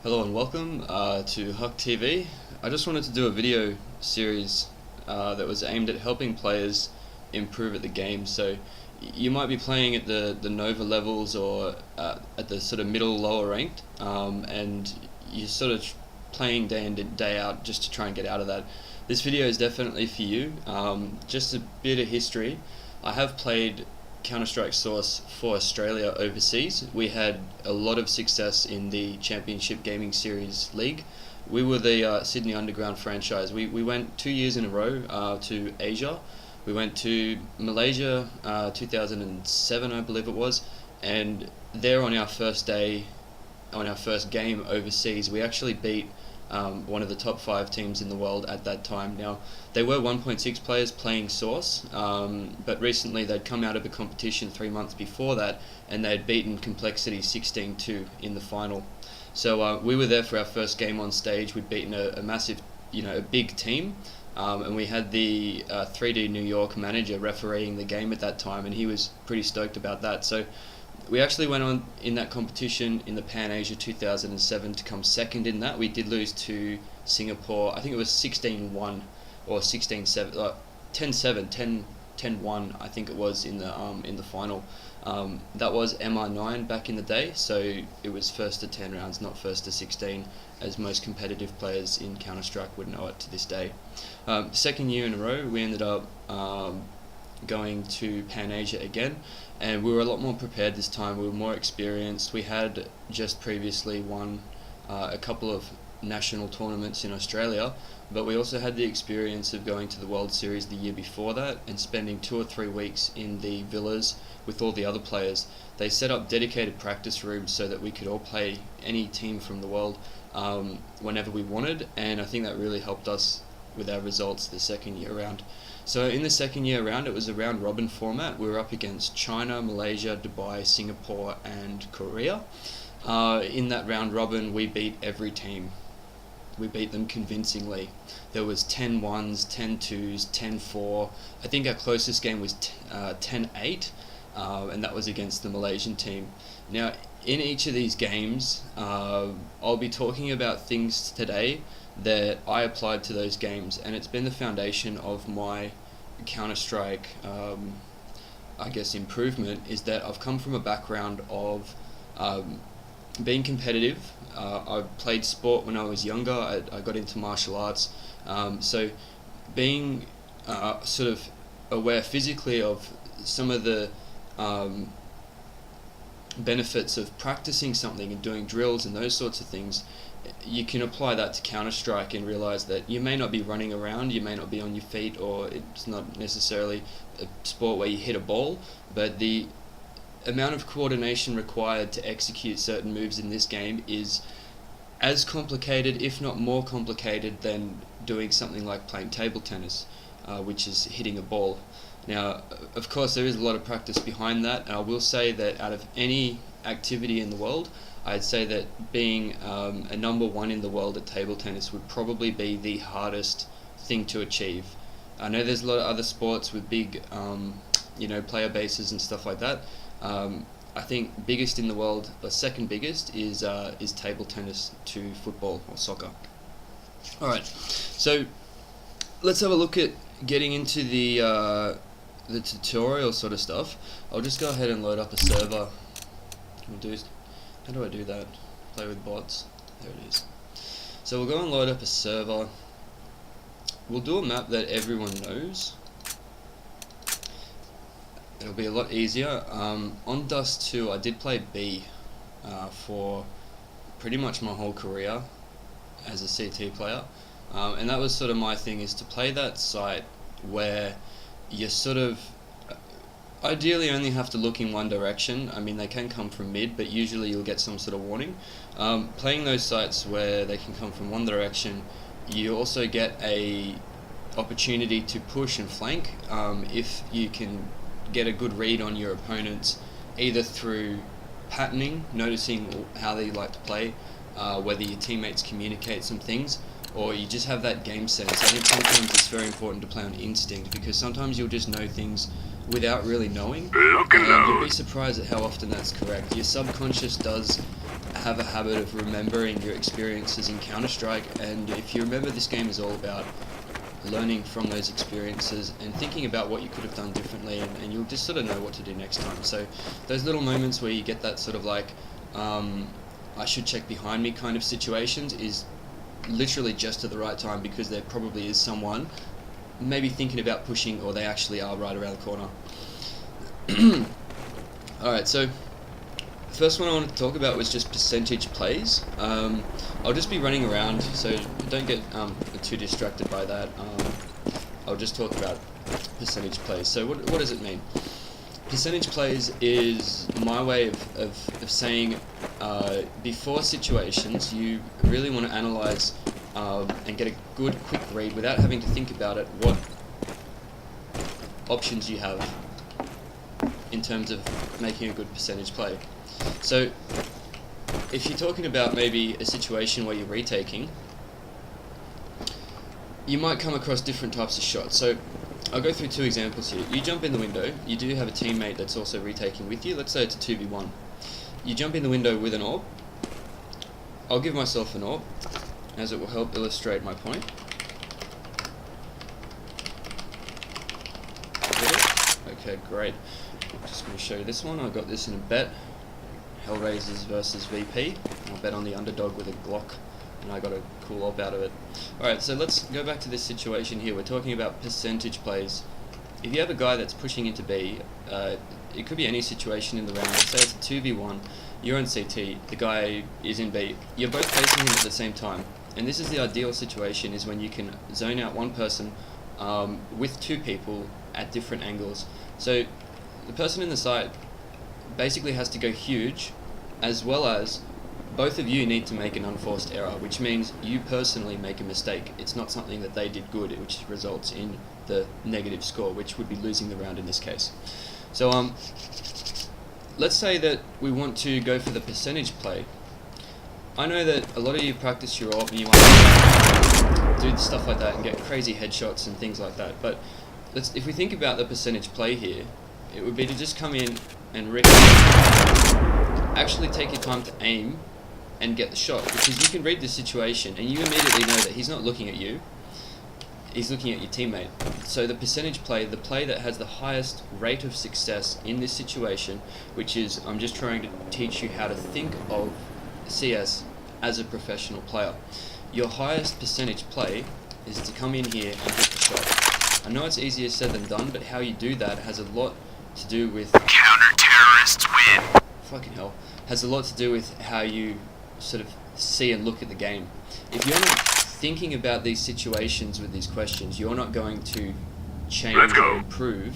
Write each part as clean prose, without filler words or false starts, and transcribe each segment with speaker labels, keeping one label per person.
Speaker 1: Hello and welcome to Huck TV. I just wanted to do a video series that was aimed at helping players improve at the game. So you might be playing at the Nova levels or at the sort of middle lower ranked, and you're sort of playing day in day out just to try and get out of that. This video is definitely for you. Just a bit of history. I have played Counter-Strike Source for Australia overseas. We had a lot of success in the Championship Gaming Series League. We were the Sydney Underground franchise. We went 2 years in a row to Asia. We went to Malaysia 2007, I believe it was, and there on our first day, on our first game overseas, we actually beat one of the top 5 teams in the world at that time. Now, they were 1.6 players playing Source, but recently they'd come out of a competition 3 months before that, and they'd beaten Complexity 16-2 in the final. So we were there for our first game on stage. We'd beaten a massive, a big team, and we had the 3D New York manager refereeing the game at that time, and he was pretty stoked about that. So we actually went on in that competition in the Pan Asia 2007 to come second in that. We did lose to Singapore. I think it was 16-1 or 16-7, 10-7, 10-1. I think it was in the final. That was MR9 back in the day, so it was first to 10 rounds, not first to 16, as most competitive players in Counter-Strike would know it to this day. Second year in a row, we ended up going to Pan Asia again, and we were a lot more prepared this time. We were more experienced. We had just previously won a couple of national tournaments in Australia, but we also had the experience of going to the World Series the year before that and spending 2 or 3 weeks in the villas with all the other players. They set up dedicated practice rooms so that we could all play any team from the world whenever we wanted, and I think that really helped us with our results the second year around. So in the second year round, it was a round robin format. We were up against China, Malaysia, Dubai, Singapore and Korea. In that round robin, we beat every team. We beat them convincingly. There was 10-1s, 10-2s, 10-4. I think our closest game was 10-8, and that was against the Malaysian team. Now, in each of these games, I'll be talking about things today that I applied to those games, and it's been the foundation of my Counter-Strike improvement, is that I've come from a background of being competitive. I played sport when I was younger. I got into martial arts, so being sort of aware physically of some of the benefits of practicing something and doing drills and those sorts of things, you can apply that to Counter-Strike and realize that you may not be running around, you may not be on your feet, or it's not necessarily a sport where you hit a ball, but the amount of coordination required to execute certain moves in this game is as complicated, if not more complicated, than doing something like playing table tennis, which is hitting a ball. Now, of course, there is a lot of practice behind that, and I will say that out of any activity in the world, I'd say that being a number 1 in the world at table tennis would probably be the hardest thing to achieve. I know there's a lot of other sports with big, player bases and stuff like that. I think biggest in the world, or second biggest, is table tennis to football or soccer. Alright, so let's have a look at getting into the tutorial sort of stuff. I'll just go ahead and load up a server. How do I do that? Play with bots. There it is. So we'll go and load up a server. We'll do a map that everyone knows. It'll be a lot easier. On Dust 2, I did play B for pretty much my whole career as a CT player. And that was sort of my thing, is to play that site where you sort of ideally only have to look in one direction. I mean, they can come from mid, but usually you'll get some sort of warning. Playing those sites where they can come from one direction, you also get a opportunity to push and flank if you can get a good read on your opponents, either through patterning, noticing how they like to play, whether your teammates communicate some things, or you just have that game sense. I think sometimes it's very important to play on instinct, because sometimes you'll just know things without really knowing, and you'll be surprised at how often that's correct. Your subconscious does have a habit of remembering your experiences in Counter-Strike, and if you remember, this game is all about learning from those experiences and thinking about what you could have done differently, and you'll just sort of know what to do next time. So those little moments where you get that sort of like, I should check behind me kind of situations is literally just at the right time, because there probably is someone maybe thinking about pushing, or they actually are right around the corner. Alright, so the first one I wanted to talk about was just percentage plays. I'll just be running around, so don't get too distracted by that. I'll just talk about percentage plays. So what does it mean? Percentage plays is my way of saying before situations, you really want to analyze and get a good quick read without having to think about it, what options you have in terms of making a good percentage play. So if you're talking about maybe a situation where you're retaking, you might come across different types of shots. So I'll go through two examples here. You jump in the window, you do have a teammate that's also retaking with you. Let's say it's a 2v1. You jump in the window with an AWP. I'll give myself an AWP, as it will help illustrate my point. Okay, great. I'm just going to show you this one. I got this in a bet. Hellraisers versus VP. I bet on the underdog with a Glock, and I got a cool AWP out of it. Alright, so let's go back to this situation here. We're talking about percentage plays. If you have a guy that's pushing into B, it could be any situation in the round. Say it's a 2v1, you're on CT, the guy is in B. You're both facing him at the same time. And this is the ideal situation, is when you can zone out one person with two people at different angles. So the person in the site basically has to go huge, as well as both of you need to make an unforced error, which means you personally make a mistake. It's not something that they did good, which results in the negative score, which would be losing the round in this case. So let's say that we want to go for the percentage play. I know that a lot of you practice your AWP and you want to do stuff like that and get crazy headshots and things like that, but if we think about the percentage play here, it would be to just come in and actually take your time to aim and get the shot, because you can read the situation and you immediately know that he's not looking at you, he's looking at your teammate. So the percentage play, the play that has the highest rate of success in this situation, which is, I'm just trying to teach you how to think of CS as a professional player. Your highest percentage play is to come in here and hit the shot. I know it's easier said than done, but how you do that has a lot to do with counter-terrorists win. Fucking hell. Has a lot to do with how you sort of see and look at the game. If you're not thinking about these situations with these questions, you're not going to change or improve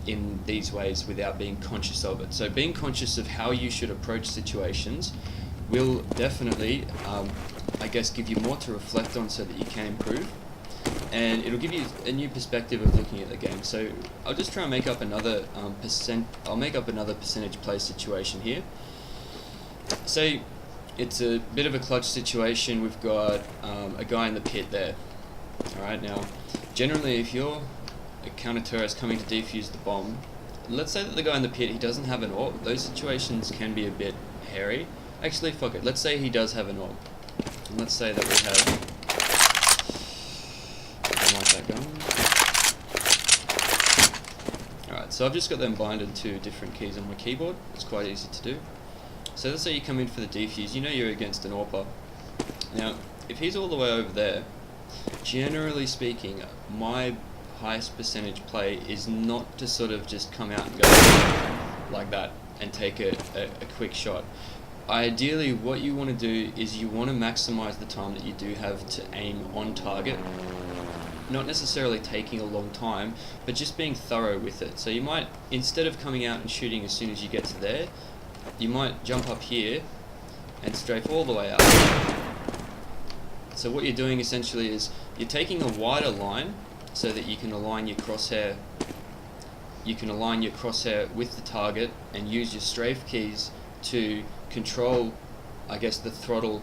Speaker 1: in these ways without being conscious of it. So being conscious of how you should approach situations will definitely, I guess, give you more to reflect on so that you can improve. And it'll give you a new perspective of looking at the game. So I'll just try and make up another percentage play situation here. Say it's a bit of a clutch situation. We've got a guy in the pit there. Alright, now generally if you're a counter-terrorist coming to defuse the bomb, let's say that the guy in the pit, he doesn't have an AWP. Those situations can be a bit hairy. Actually, fuck it, let's say he does have an AWP. And let's say that we have, alright, so I've just got them binded to different keys on my keyboard. It's quite easy to do. So let's say you come in for the defuse, you know you're against an AWPer. Now, if he's all the way over there, generally speaking, my highest percentage play is not to sort of just come out and go like that and take a quick shot. Ideally, what you want to do is you want to maximize the time that you do have to aim on target. Not necessarily taking a long time, but just being thorough with it. So you might, instead of coming out and shooting as soon as you get to there, you might jump up here and strafe all the way up. So what you're doing essentially is you're taking a wider line so that you can align your crosshair. You can align your crosshair with the target and use your strafe keys to control, I guess, the throttle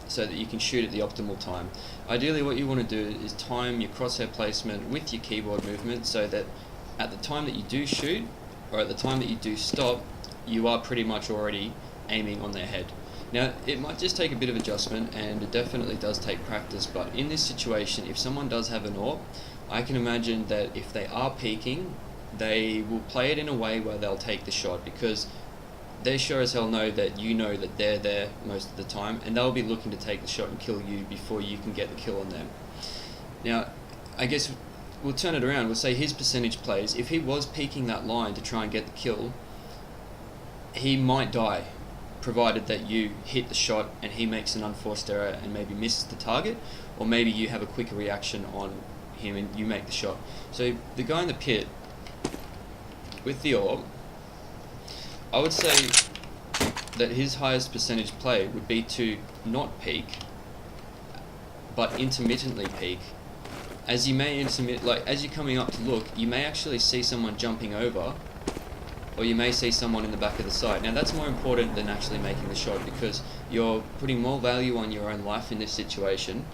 Speaker 1: so that you can shoot at the optimal time. Ideally, what you want to do is time your crosshair placement with your keyboard movement so that at the time that you do shoot, or at the time that you do stop, you are pretty much already aiming on their head. Now, it might just take a bit of adjustment, and it definitely does take practice, but in this situation, if someone does have an AWP, I can imagine that if they are peeking, they will play it in a way where they'll take the shot, because they sure as hell know that you know that they're there most of the time, and they'll be looking to take the shot and kill you before you can get the kill on them. Now, I guess we'll turn it around. We'll say his percentage plays. If he was peeking that line to try and get the kill, he might die, provided that you hit the shot and he makes an unforced error and maybe misses the target, or maybe you have a quicker reaction on him and you make the shot. So the guy in the pit with the AWP, I would say that his highest percentage play would be to not peek, but intermittently peek. As you may as you're coming up to look, you may actually see someone jumping over, or you may see someone in the back of the site. Now that's more important than actually making the shot, because you're putting more value on your own life in this situation,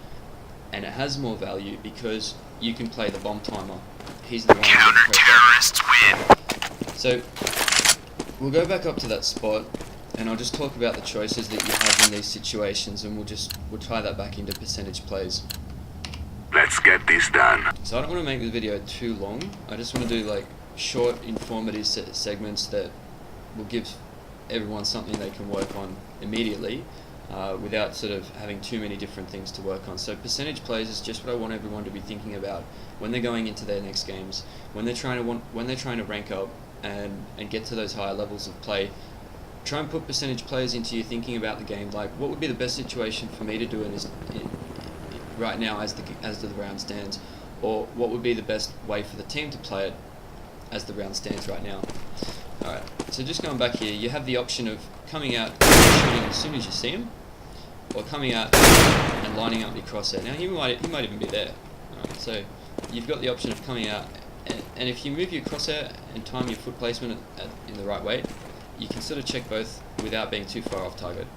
Speaker 1: and it has more value because you can play the bomb timer. He's the one under the pressure. So we'll go back up to that spot, and I'll just talk about the choices that you have in these situations, and we'll tie that back into percentage plays.
Speaker 2: Let's get this done.
Speaker 1: So I don't want to make the video too long. I just want to do like short, informative segments that will give everyone something they can work on immediately, without sort of having too many different things to work on. So percentage plays is just what I want everyone to be thinking about when they're going into their next games, when they're trying to rank up and get to those higher levels of play. Try and put percentage plays into your thinking about the game. Like, what would be the best situation for me to do right now as the round stands, or what would be the best way for the team to play it as the round stands right now. Alright, so just going back here, you have the option of coming out and shooting as soon as you see him, or coming out and lining up your crosshair. Now he might even be there. Alright, so you've got the option of coming out, and if you move your crosshair and time your foot placement in the right way, you can sort of check both without being too far off target.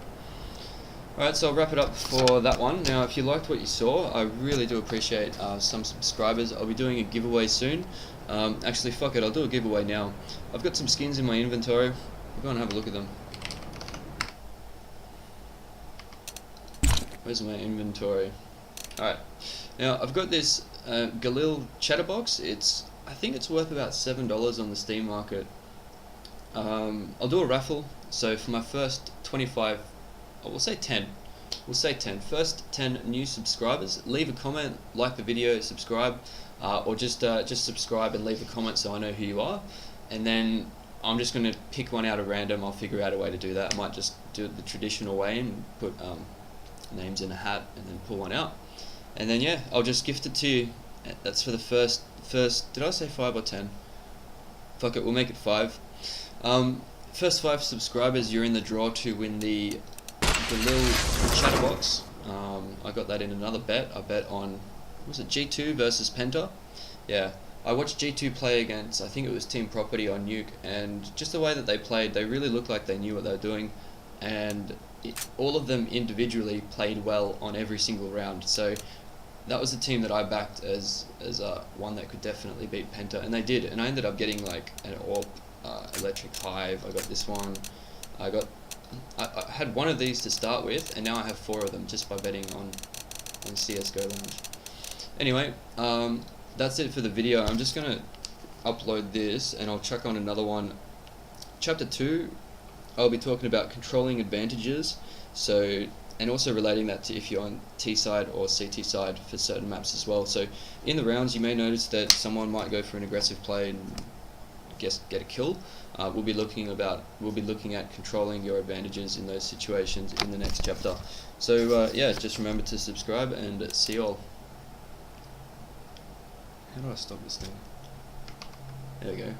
Speaker 1: Alright, so I'll wrap it up for that one. Now, if you liked what you saw, I really do appreciate some subscribers. I'll be doing a giveaway soon. Actually, fuck it, I'll do a giveaway now. I've got some skins in my inventory. We'll go and have a look at them. Where's my inventory? Alright, now I've got this Galil Chatterbox. I think it's worth about $7 on the Steam market. I'll do a raffle, so for my first 25, we'll say 10. We'll say 10. First 10 new subscribers, leave a comment, like the video, subscribe, or just subscribe and leave a comment so I know who you are. And then I'm just going to pick one out at random. I'll figure out a way to do that. I might just do it the traditional way and put names in a hat and then pull one out. And then yeah, I'll just gift it to you. That's for the first. Did I say 5 or 10? Fuck it, we'll make it 5. First 5 subscribers, you're in the draw to win the little chatterbox. I got that in another bet. I bet on, was it G2 versus Penta? Yeah, I watched G2 play against, I think it was Team Property on Nuke, and just the way that they played, they really looked like they knew what they were doing, and all of them individually played well on every single round. So that was the team that I backed as one that could definitely beat Penta, and they did. And I ended up getting like an AWP, Electric Hive. I got this one. I had one of these to start with, and now I have 4 of them just by betting on CSGO Lounge. Anyway, that's it for the video. I'm just gonna upload this, and I'll chuck on another one. Chapter 2, I'll be talking about controlling advantages, so, and also relating that to if you're on T side or CT side for certain maps as well. So in the rounds, you may notice that someone might go for an aggressive play and get a kill. We'll be looking at controlling your advantages in those situations in the next chapter. So yeah, just remember to subscribe, and see you all. How do I stop this thing? There we go.